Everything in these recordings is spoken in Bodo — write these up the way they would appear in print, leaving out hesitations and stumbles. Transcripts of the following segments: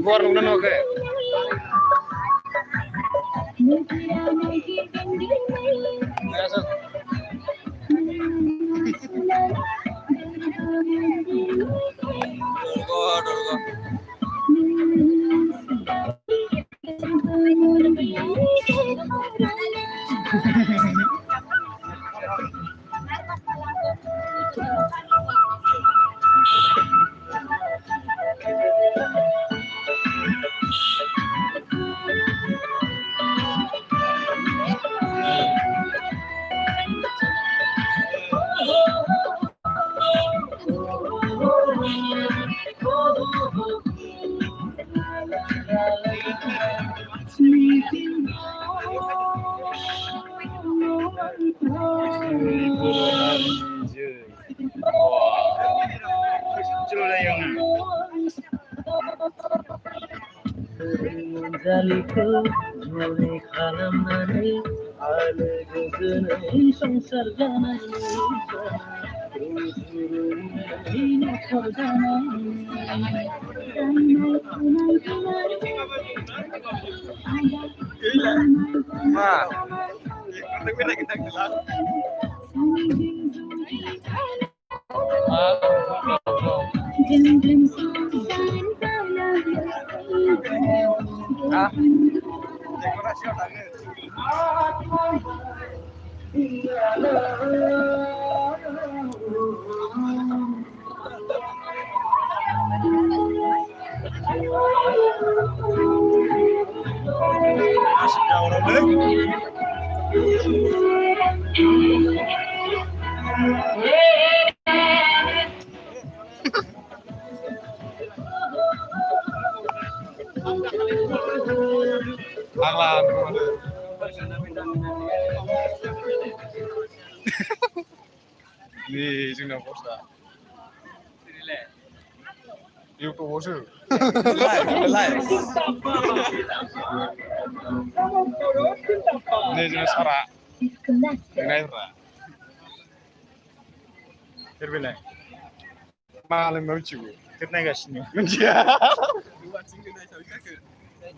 Warung oke. Nih, sing nang posta. YouTube bosku. Live. Nih jenis sara. Ini sara. Terbenai. Malam mau cium. Kenapa gak sini? Menjia.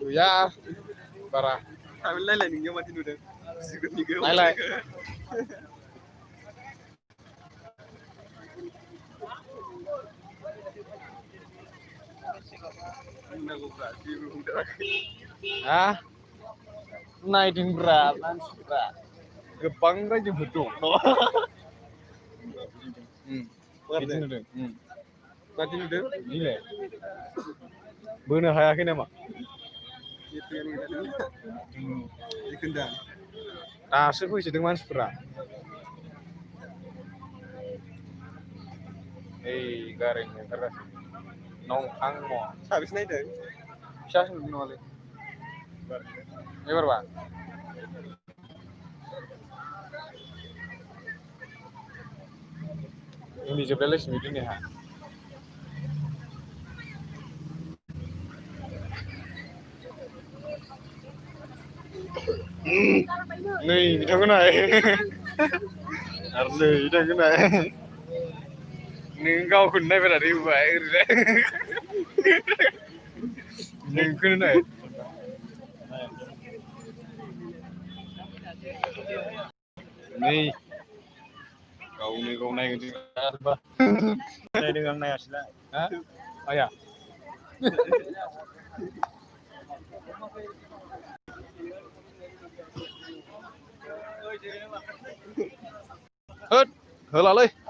Ya, parah. Kami lain nih mati dulu. Sikut nih gue. Lain. Ah, naikin berat, langsung berat. Gepang aja betul. Batin udah. Batin udah. Ini. Bener hayakin emang. Itu yang kita dulu. Dikendang. Nah, sesuai dengan berat. Garing keras. Nongkang mo. Habis naik deh. Bisa sebelum nolak. Ini berapa? Ini jebeles meeting ya. Nih, kita kena. Arle, kita kena. Nih kau kena pada ribu air. Nih kena. Nih kau naik di apa? Naik dengan naik asla. Hah? Oh ya. Hớt, hớt là lên.